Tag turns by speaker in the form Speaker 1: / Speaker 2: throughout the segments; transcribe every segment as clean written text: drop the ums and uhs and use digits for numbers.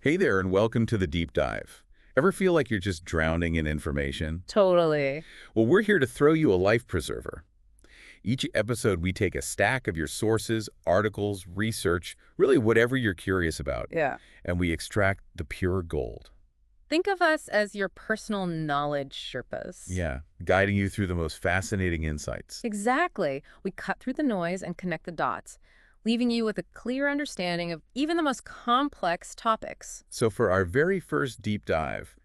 Speaker 1: Hey there, and welcome to the Deep Dive. Ever feel like you're just drowning in information?
Speaker 2: Totally.
Speaker 1: Well, we're here to throw you a life preserver. Each episode, we take a stack of your sources, articles, research, really whatever you're curious about,
Speaker 2: Yeah.
Speaker 1: and we extract the pure gold.
Speaker 2: Think of us as your personal knowledge Sherpas.
Speaker 1: Yeah, guiding you through the most fascinating insights.
Speaker 2: Exactly. We cut through the noise and connect the dots, leaving you with a clear understanding of even the most complex topics.
Speaker 1: So for our very first deep dive,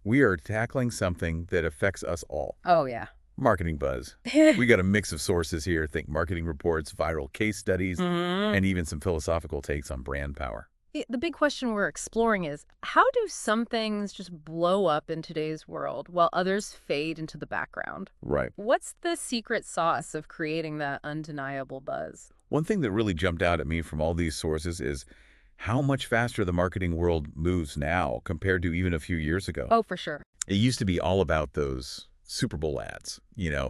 Speaker 1: we are tackling something that affects us all.
Speaker 2: Oh, yeah.
Speaker 1: Marketing buzz. We got a mix of sources here. Think marketing reports, viral case studies, and even some philosophical takes on brand power.
Speaker 2: The big question we're exploring is, how do some things just blow up in today's world while others fade into the background?
Speaker 1: Right.
Speaker 2: What's the secret sauce of creating that undeniable buzz?
Speaker 1: One thing that really jumped out at me from all these sources is how much faster the marketing world moves now compared to even a few years ago.
Speaker 2: Oh, for sure.
Speaker 1: It used to be all about those Super Bowl ads,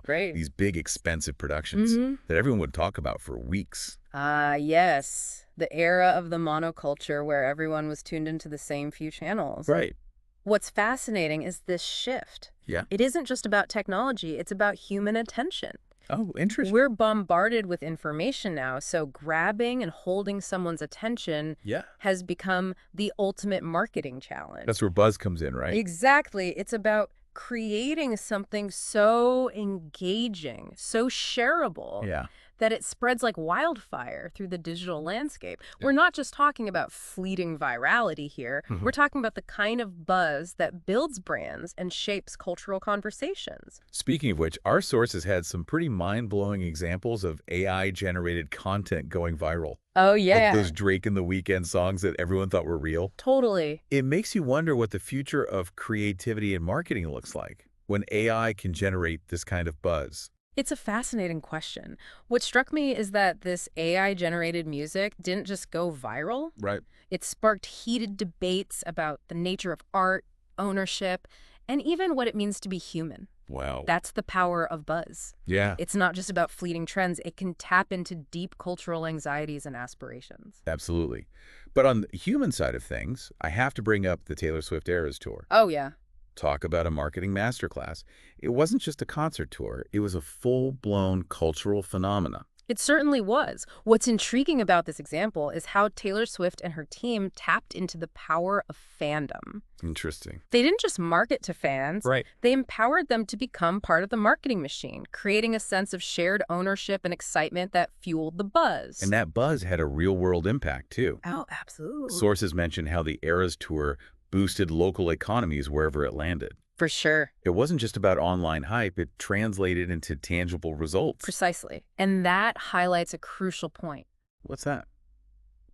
Speaker 2: Great.
Speaker 1: these big expensive productions that everyone would talk about for weeks.
Speaker 2: Yes. The era of the monoculture where everyone was tuned into the same few channels.
Speaker 1: Right.
Speaker 2: What's fascinating is this shift.
Speaker 1: Yeah.
Speaker 2: It isn't just about technology, it's about human attention.
Speaker 1: Oh, interesting.
Speaker 2: We're bombarded with information now, so grabbing and holding someone's attention
Speaker 1: Yeah.
Speaker 2: has become the ultimate marketing challenge.
Speaker 1: That's where buzz comes in, right?
Speaker 2: Exactly. It's about creating something so engaging, so shareable,
Speaker 1: Yeah.
Speaker 2: that it spreads like wildfire through the digital landscape. We're not just talking about fleeting virality here. We're talking about the kind of buzz that builds brands and shapes cultural conversations.
Speaker 1: Speaking of which, our sources had some pretty mind-blowing examples of AI-generated content going viral.
Speaker 2: Oh,
Speaker 1: Like
Speaker 2: yeah.
Speaker 1: those Drake and the Weeknd songs that everyone thought were real.
Speaker 2: Totally.
Speaker 1: It makes you wonder what the future of creativity and marketing looks like when AI can generate this kind of buzz.
Speaker 2: It's a fascinating question. What struck me is that this AI-generated music didn't just go viral.
Speaker 1: Right.
Speaker 2: It sparked heated debates about the nature of art, ownership, and even what it means to be human.
Speaker 1: Wow.
Speaker 2: That's the power of buzz.
Speaker 1: Yeah,
Speaker 2: It's not just about fleeting trends. It can tap into deep cultural anxieties and aspirations.
Speaker 1: absolutely. But on the human side of things, I have to bring up the Taylor Swift Eras Tour.
Speaker 2: Oh, yeah.
Speaker 1: Talk about a marketing masterclass. It wasn't just a concert tour. It was a full-blown cultural phenomena.
Speaker 2: It certainly was. What's intriguing about this example is how Taylor Swift and her team tapped into the power of fandom.
Speaker 1: Interesting.
Speaker 2: They didn't just market to fans.
Speaker 1: Right.
Speaker 2: They empowered them to become part of the marketing machine, creating a sense of shared ownership and excitement that fueled the buzz.
Speaker 1: And that buzz had a real-world impact, too.
Speaker 2: Oh, absolutely.
Speaker 1: Sources mention how the Eras Tour boosted local economies wherever it landed.
Speaker 2: For sure.
Speaker 1: It wasn't just about online hype, it translated into tangible results.
Speaker 2: Precisely. And that highlights a crucial point.
Speaker 1: What's that?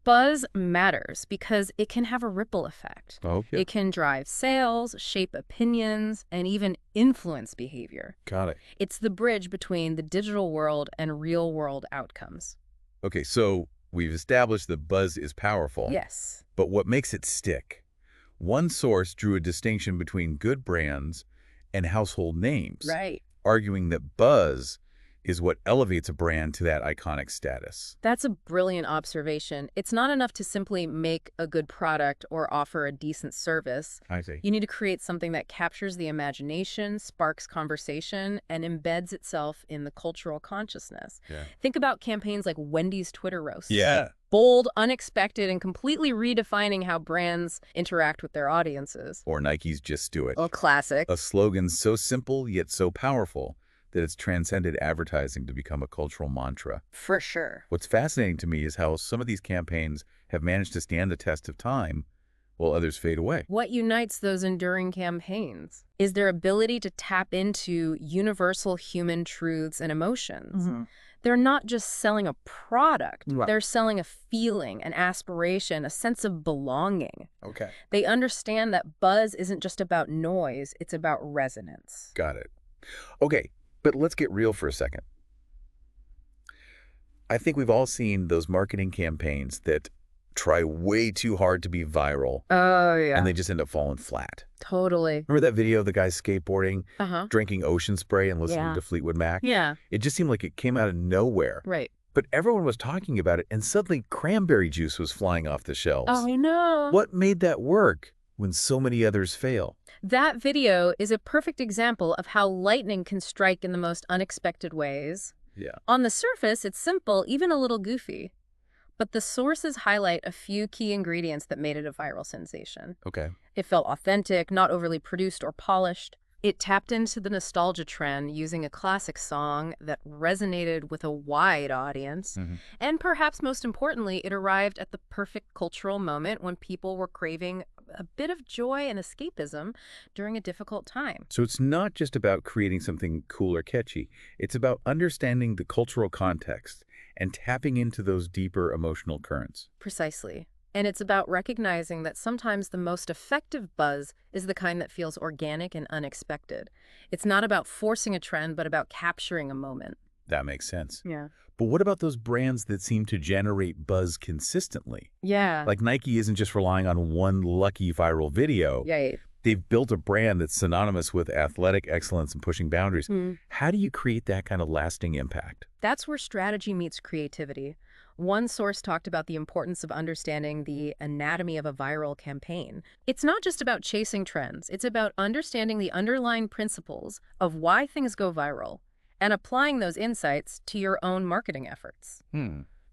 Speaker 2: Buzz matters because it can have a ripple effect.
Speaker 1: Oh, yeah.
Speaker 2: It can drive sales, shape opinions, and even influence behavior.
Speaker 1: Got it.
Speaker 2: It's the bridge between the digital world and real-world outcomes.
Speaker 1: Okay, so we've established that buzz is powerful.
Speaker 2: Yes.
Speaker 1: But what makes it stick? One source drew a distinction between good brands and household names,
Speaker 2: Right.
Speaker 1: arguing that buzz is what elevates a brand to that iconic status.
Speaker 2: That's a brilliant observation. It's not enough to simply make a good product or offer a decent service.
Speaker 1: I see.
Speaker 2: You need to create something that captures the imagination, sparks conversation, and embeds itself in the cultural consciousness.
Speaker 1: Yeah.
Speaker 2: Think about campaigns like Wendy's Twitter roasts.
Speaker 1: Yeah.
Speaker 2: Bold, unexpected, and completely redefining how brands interact with their audiences.
Speaker 1: Or Nike's Just Do It.
Speaker 2: Oh, classic.
Speaker 1: A slogan so simple yet so powerful that it's transcended advertising to become a cultural mantra.
Speaker 2: For sure.
Speaker 1: What's fascinating to me is how some of these campaigns have managed to stand the test of time while others fade away.
Speaker 2: What unites those enduring campaigns is their ability to tap into universal human truths and emotions. They're not just selling a product.
Speaker 1: Right.
Speaker 2: They're selling a feeling, an aspiration, a sense of belonging.
Speaker 1: Okay.
Speaker 2: They understand that buzz isn't just about noise, it's about resonance.
Speaker 1: Got it. Okay, but let's get real for a second. I think we've all seen those marketing campaigns that try way too hard to be viral,
Speaker 2: Oh, yeah.
Speaker 1: and they just end up falling flat.
Speaker 2: Totally.
Speaker 1: Remember that video of the guy skateboarding,
Speaker 2: Uh-huh.
Speaker 1: drinking ocean spray and listening
Speaker 2: Yeah.
Speaker 1: to Fleetwood Mac?
Speaker 2: Yeah.
Speaker 1: It just seemed like it came out of nowhere.
Speaker 2: Right.
Speaker 1: But everyone was talking about it, and suddenly cranberry juice was flying off the
Speaker 2: Oh,
Speaker 1: shelves.
Speaker 2: no.
Speaker 1: What made that work when so many others fail?
Speaker 2: That video is a perfect example of how lightning can strike in the most unexpected ways.
Speaker 1: Yeah.
Speaker 2: On the surface, it's simple, even a little goofy. But the sources highlight a few key ingredients that made it a viral sensation.
Speaker 1: Okay.
Speaker 2: It felt authentic, not overly produced or polished. It tapped into the nostalgia trend using a classic song that resonated with a wide audience.
Speaker 1: hmm
Speaker 2: And perhaps most importantly, it arrived at the perfect cultural moment when people were craving a bit of joy and escapism during a difficult time.
Speaker 1: So it's not just about creating something cool or catchy. It's about understanding the cultural context and tapping into those deeper emotional currents.
Speaker 2: Precisely. And it's about recognizing that sometimes the most effective buzz is the kind that feels organic and unexpected. It's not about forcing a trend, but about capturing a moment.
Speaker 1: That makes sense.
Speaker 2: Yeah.
Speaker 1: But what about those brands that seem to generate buzz consistently?
Speaker 2: Yeah.
Speaker 1: Like Nike isn't just relying on one lucky viral video.
Speaker 2: Yeah.
Speaker 1: They've built a brand that's synonymous with athletic excellence and pushing boundaries.
Speaker 2: Mm.
Speaker 1: How do you create that kind of lasting impact?
Speaker 2: That's where strategy meets creativity. One source talked about the importance of understanding the anatomy of a viral campaign. It's not just about chasing trends. It's about understanding the underlying principles of why things go viral and applying those insights to your own marketing efforts.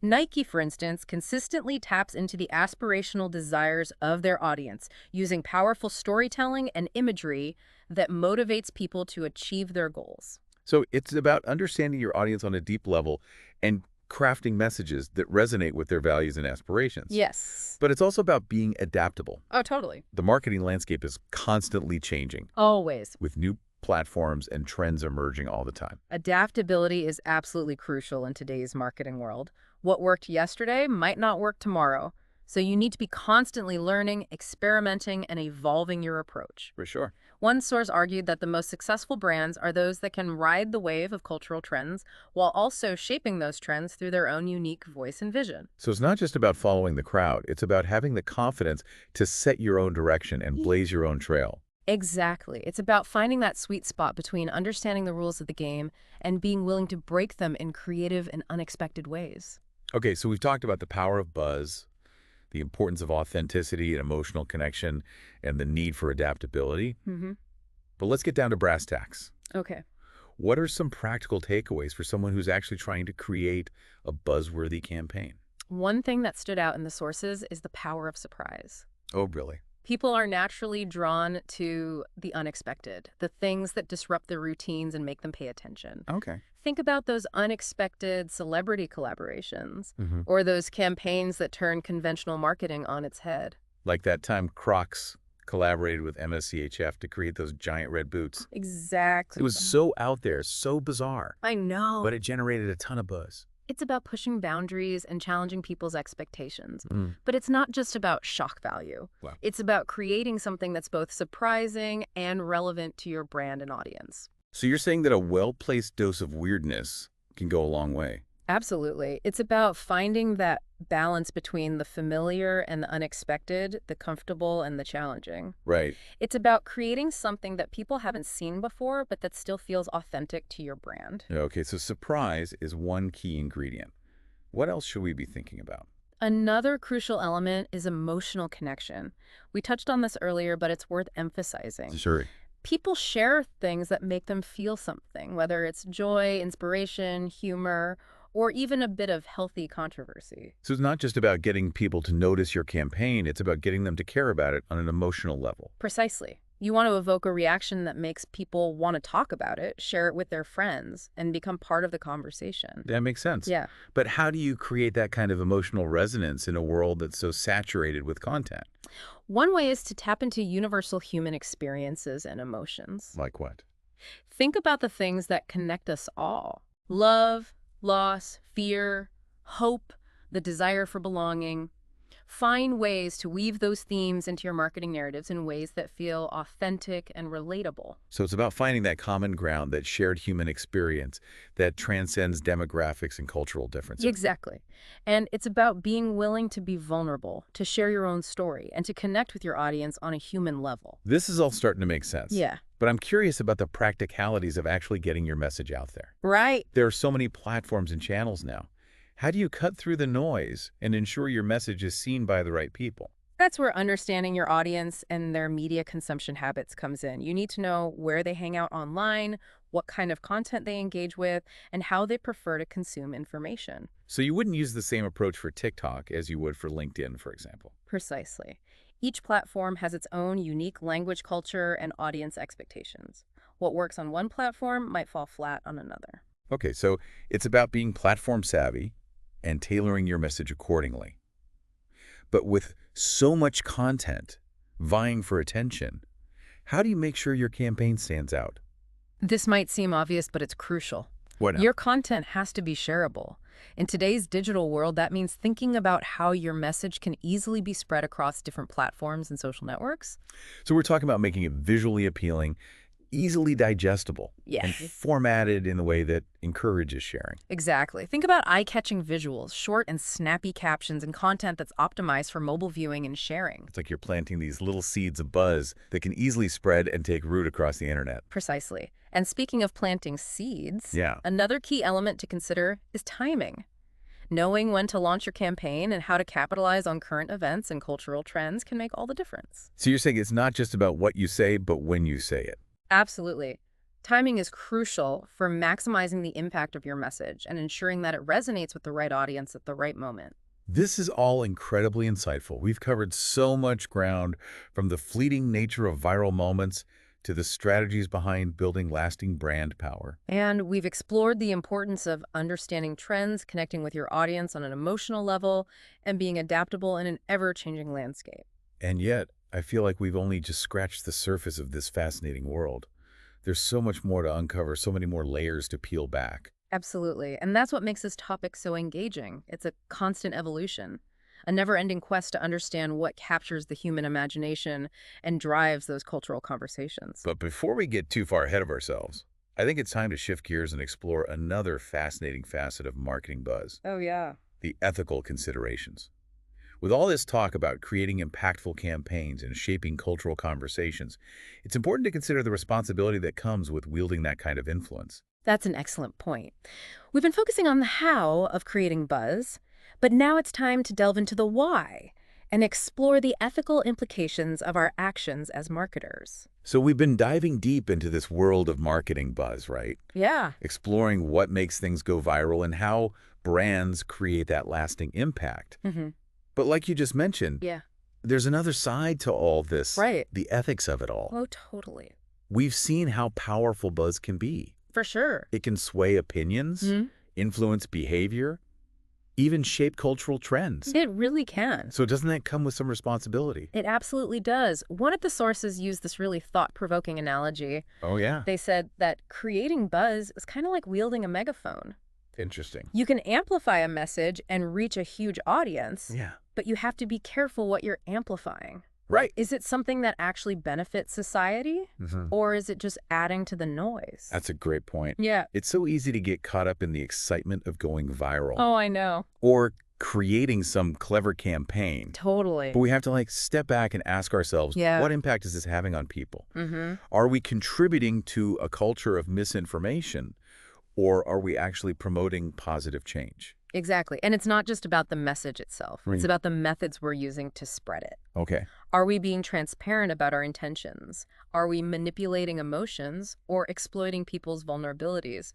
Speaker 2: Nike, for instance, consistently taps into the aspirational desires of their audience, using powerful storytelling and imagery that motivates people to achieve their goals.
Speaker 1: So it's about understanding your audience on a deep level and crafting messages that resonate with their values and aspirations.
Speaker 2: Yes.
Speaker 1: But it's also about being adaptable.
Speaker 2: Oh, totally.
Speaker 1: The marketing landscape is constantly changing,
Speaker 2: Always.
Speaker 1: with new platforms and trends emerging all the time.
Speaker 2: Adaptability is absolutely crucial in today's marketing world. What worked yesterday might not work tomorrow. So you need to be constantly learning, experimenting, and evolving your approach.
Speaker 1: For sure.
Speaker 2: One source argued that the most successful brands are those that can ride the wave of cultural trends while also shaping those trends through their own unique voice and vision.
Speaker 1: So it's not just about following the crowd. It's about having the confidence to set your own direction and blaze your own trail.
Speaker 2: Exactly. It's about finding that sweet spot between understanding the rules of the game and being willing to break them in creative and unexpected ways.
Speaker 1: Okay, so we've talked about the power of buzz, the importance of authenticity and emotional connection, and the need for adaptability. But let's get down to brass tacks.
Speaker 2: Okay.
Speaker 1: What are some practical takeaways for someone who's actually trying to create a buzzworthy campaign?
Speaker 2: One thing that stood out in the sources is the power of surprise.
Speaker 1: Oh, really?
Speaker 2: People are naturally drawn to the unexpected, the things that disrupt their routines and make them pay attention.
Speaker 1: Okay.
Speaker 2: Think about those unexpected celebrity collaborations
Speaker 1: Mm-hmm.
Speaker 2: or those campaigns that turn conventional marketing on its head.
Speaker 1: Like that time Crocs collaborated with MSCHF to create those giant red boots.
Speaker 2: Exactly.
Speaker 1: It was so out there, so bizarre,
Speaker 2: I know.
Speaker 1: but it generated a ton of buzz.
Speaker 2: It's about pushing boundaries and challenging people's expectations.
Speaker 1: Mm.
Speaker 2: But it's not just about shock value.
Speaker 1: Wow.
Speaker 2: It's about creating something that's both surprising and relevant to your brand and audience.
Speaker 1: So you're saying that a well-placed dose of weirdness can go a long way?
Speaker 2: Absolutely. It's about finding that balance between the familiar and the unexpected, the comfortable and the challenging.
Speaker 1: Right.
Speaker 2: It's about creating something that people haven't seen before, but that still feels authentic to your brand.
Speaker 1: Okay, so surprise is one key ingredient. What else should we be thinking about?
Speaker 2: Another crucial element is emotional connection. We touched on this earlier, but it's worth emphasizing.
Speaker 1: Sure.
Speaker 2: People share things that make them feel something, whether it's joy, inspiration, humor, or even a bit of healthy controversy.
Speaker 1: So it's not just about getting people to notice your campaign, it's about getting them to care about it on an emotional level.
Speaker 2: Precisely. You want to evoke a reaction that makes people want to talk about it, share it with their friends, and become part of the conversation.
Speaker 1: That makes sense.
Speaker 2: Yeah.
Speaker 1: But how do you create that kind of emotional resonance in a world that's so saturated with content?
Speaker 2: One way is to tap into universal human experiences and emotions.
Speaker 1: Like what?
Speaker 2: Think about the things that connect us all. Love, loss, fear, hope, the desire for belonging. Find ways to weave those themes into your marketing narratives in ways that feel authentic and relatable.
Speaker 1: So it's about finding that common ground, that shared human experience that transcends demographics and cultural differences.
Speaker 2: Exactly. And it's about being willing to be vulnerable, to share your own story, and to connect with your audience on a human level.
Speaker 1: This is all starting to make sense.
Speaker 2: Yeah.
Speaker 1: But I'm curious about the practicalities of actually getting your message out there.
Speaker 2: Right.
Speaker 1: There are so many platforms and channels now. How do you cut through the noise and ensure your message is seen by the right people?
Speaker 2: That's where understanding your audience and their media consumption habits comes in. You need to know where they hang out online, what kind of content they engage with, and how they prefer to consume information.
Speaker 1: So you wouldn't use the same approach for TikTok as you would for LinkedIn, for example.
Speaker 2: Precisely. Each platform has its own unique language culture and audience expectations. What works on one platform might fall flat on another.
Speaker 1: Okay, so it's about being platform savvy and tailoring your message accordingly. But with so much content vying for attention, how do you make sure your campaign stands out?
Speaker 2: This might seem obvious, but it's crucial.
Speaker 1: What now?
Speaker 2: Your content has to be shareable. In today's digital world, that means thinking about how your message can easily be spread across different platforms and social networks.
Speaker 1: So we're talking about making it visually appealing, easily digestible,
Speaker 2: Yes.
Speaker 1: and formatted in the way that encourages sharing.
Speaker 2: Exactly. Think about eye-catching visuals, short and snappy captions, and content that's optimized for mobile viewing and sharing.
Speaker 1: It's like you're planting these little seeds of buzz that can easily spread and take root across the internet.
Speaker 2: Precisely. And speaking of planting seeds,
Speaker 1: Yeah.
Speaker 2: another key element to consider is timing. Knowing when to launch your campaign and how to capitalize on current events and cultural trends can make all the difference.
Speaker 1: So you're saying it's not just about what you say, but when you say it.
Speaker 2: Absolutely. Timing is crucial for maximizing the impact of your message and ensuring that it resonates with the right audience at the right moment.
Speaker 1: This is all incredibly insightful. We've covered so much ground, from the fleeting nature of viral moments to the strategies behind building lasting brand power.
Speaker 2: And we've explored the importance of understanding trends, connecting with your audience on an emotional level, and being adaptable in an ever-changing landscape.
Speaker 1: And yet, I feel like we've only just scratched the surface of this fascinating world. There's so much more to uncover, so many more layers to peel back.
Speaker 2: Absolutely. And that's what makes this topic so engaging. It's a constant evolution, a never-ending quest to understand what captures the human imagination and drives those cultural conversations.
Speaker 1: But before we get too far ahead of ourselves, I think it's time to shift gears and explore another fascinating facet of marketing buzz:
Speaker 2: Oh, yeah.
Speaker 1: the ethical considerations. With all this talk about creating impactful campaigns and shaping cultural conversations, it's important to consider the responsibility that comes with wielding that kind of influence.
Speaker 2: That's an excellent point. We've been focusing on the how of creating buzz, but now it's time to delve into the why and explore the ethical implications of our actions as marketers.
Speaker 1: So we've been diving deep into this world of marketing buzz, right?
Speaker 2: Yeah.
Speaker 1: Exploring what makes things go viral and how brands create that lasting impact.
Speaker 2: Mm-hmm.
Speaker 1: But like you just mentioned,
Speaker 2: Yeah.
Speaker 1: there's another side to all this,
Speaker 2: Right.
Speaker 1: the ethics of it all.
Speaker 2: Oh, totally.
Speaker 1: We've seen how powerful buzz can be.
Speaker 2: For sure.
Speaker 1: It can sway opinions, influence behavior, even shape cultural trends.
Speaker 2: It really can.
Speaker 1: So doesn't that come with some responsibility?
Speaker 2: It absolutely does. One of the sources used this really thought-provoking analogy.
Speaker 1: Oh, yeah.
Speaker 2: They said that creating buzz is kind of like wielding a megaphone.
Speaker 1: Interesting.
Speaker 2: You can amplify a message and reach a huge audience,
Speaker 1: Yeah.
Speaker 2: but you have to be careful what you're amplifying.
Speaker 1: Right.
Speaker 2: Is it something that actually benefits society, or is it just adding to the noise?
Speaker 1: That's a great point.
Speaker 2: Yeah.
Speaker 1: It's so easy to get caught up in the excitement of going viral
Speaker 2: Oh, I know.
Speaker 1: or creating some clever campaign.
Speaker 2: Totally.
Speaker 1: But we have to step back and ask ourselves,
Speaker 2: Yeah.
Speaker 1: what impact is this having on people?
Speaker 2: Mm-hmm.
Speaker 1: Are we contributing to a culture of misinformation, or are we actually promoting positive change?
Speaker 2: Exactly. And it's not just about the message itself.
Speaker 1: Right.
Speaker 2: It's about the methods we're using to spread it.
Speaker 1: Okay.
Speaker 2: Are we being transparent about our intentions? Are we manipulating emotions or exploiting people's vulnerabilities?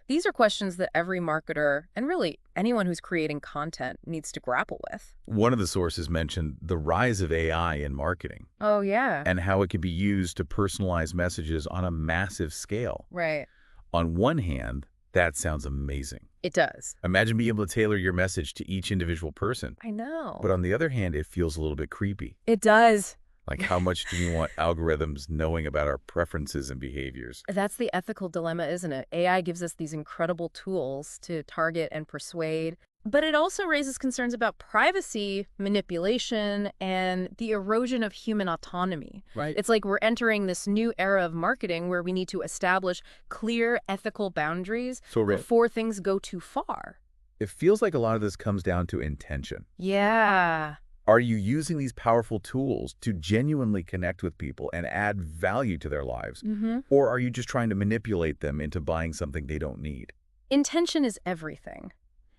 Speaker 2: These are questions that every marketer, and really anyone who's creating content, needs to grapple with.
Speaker 1: One of the sources mentioned the rise of AI in marketing
Speaker 2: Oh, yeah.
Speaker 1: and how it can be used to personalize messages on a massive scale.
Speaker 2: Right.
Speaker 1: On one hand, that sounds amazing.
Speaker 2: It does.
Speaker 1: Imagine being able to tailor your message to each individual person.
Speaker 2: I know.
Speaker 1: But on the other hand, it feels a little bit creepy.
Speaker 2: It does.
Speaker 1: Like, how much do we want algorithms knowing about our preferences and behaviors?
Speaker 2: That's the ethical dilemma, isn't it? AI gives us these incredible tools to target and persuade, but it also raises concerns about privacy, manipulation, and the erosion of human autonomy.
Speaker 1: Right.
Speaker 2: It's like we're entering this new era of marketing where we need to establish clear ethical boundaries before things go too far.
Speaker 1: It feels like a lot of this comes down to intention.
Speaker 2: Yeah.
Speaker 1: Are you using these powerful tools to genuinely connect with people and add value to their lives? Or are you just trying to manipulate them into buying something they don't need?
Speaker 2: Intention is everything.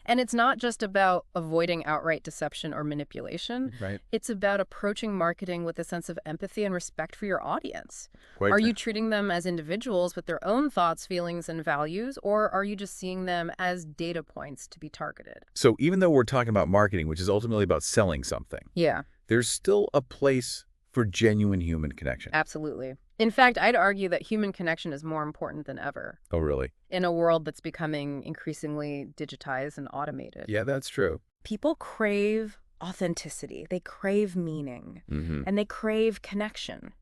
Speaker 2: And it's not just about avoiding outright deception or manipulation.
Speaker 1: Right.
Speaker 2: It's about approaching marketing with a sense of empathy and respect for your audience.
Speaker 1: Quite
Speaker 2: Are
Speaker 1: fair.
Speaker 2: you treating them as individuals with their own thoughts, feelings, and values, or are you just seeing them as data points to be targeted?
Speaker 1: So even though we're talking about marketing, which is ultimately about selling something,
Speaker 2: Yeah,
Speaker 1: there's still a place for genuine human connection.
Speaker 2: absolutely. In fact, I'd argue that human connection is more important than ever
Speaker 1: Oh, really?
Speaker 2: in a world that's becoming increasingly digitized and automated.
Speaker 1: Yeah, that's true.
Speaker 2: People crave authenticity, they crave meaning,
Speaker 1: Mm-hmm.
Speaker 2: and they crave connection.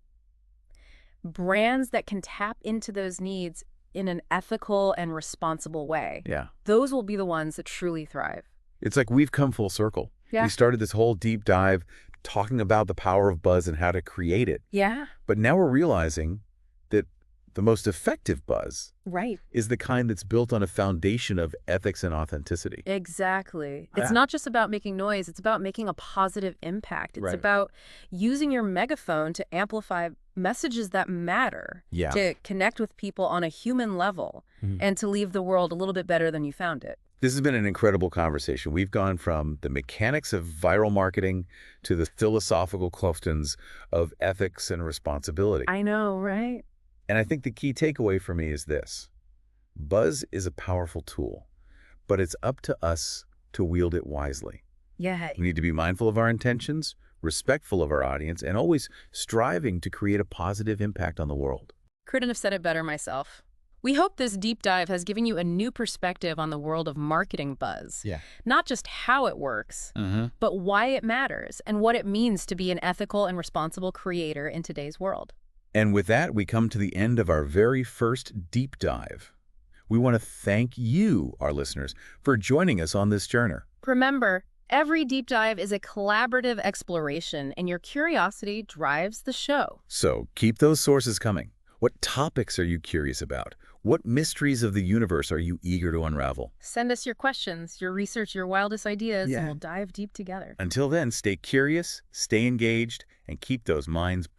Speaker 2: Brands that can tap into those needs in an ethical and responsible way,
Speaker 1: Yeah.
Speaker 2: those will be the ones that truly thrive.
Speaker 1: It's like we've come full circle.
Speaker 2: Yeah.
Speaker 1: We started this whole deep dive talking about the power of buzz and how to create it.
Speaker 2: Yeah,
Speaker 1: But now we're realizing that the most effective buzz
Speaker 2: right.
Speaker 1: is the kind that's built on a foundation of ethics and authenticity.
Speaker 2: Exactly. It's
Speaker 1: Yeah.
Speaker 2: not just about making noise, it's about making a positive impact. It's
Speaker 1: Right.
Speaker 2: about using your megaphone to amplify messages that matter,
Speaker 1: Yeah.
Speaker 2: to connect with people on a human level,
Speaker 1: Mhm.
Speaker 2: and to leave the world a little bit better than you found it.
Speaker 1: This has been an incredible conversation. We've gone from the mechanics of viral marketing to the philosophical questions of ethics and responsibility.
Speaker 2: I know, right?
Speaker 1: And I think the key takeaway for me is this. Buzz is a powerful tool, but it's up to us to wield it wisely.
Speaker 2: Yeah.
Speaker 1: We need to be mindful of our intentions, respectful of our audience, and always striving to create a positive impact on the world.
Speaker 2: Couldn't have said it better myself. We hope this deep dive has given you a new perspective on the world of marketing buzz.
Speaker 1: Yeah.
Speaker 2: Not just how it works,
Speaker 1: Mm-hmm.
Speaker 2: but why it matters and what it means to be an ethical and responsible creator in today's world.
Speaker 1: And with that, we come to the end of our very first deep dive. We want to thank you, our listeners, for joining us on this journey.
Speaker 2: Remember, every deep dive is a collaborative exploration, and your curiosity drives the show.
Speaker 1: So keep those sources coming. What topics are you curious about? What mysteries of the universe are you eager to unravel?
Speaker 2: Send us your questions, your research, your wildest ideas,
Speaker 1: Yeah.
Speaker 2: and we'll dive deep together.
Speaker 1: Until then, stay curious, stay engaged, and keep those minds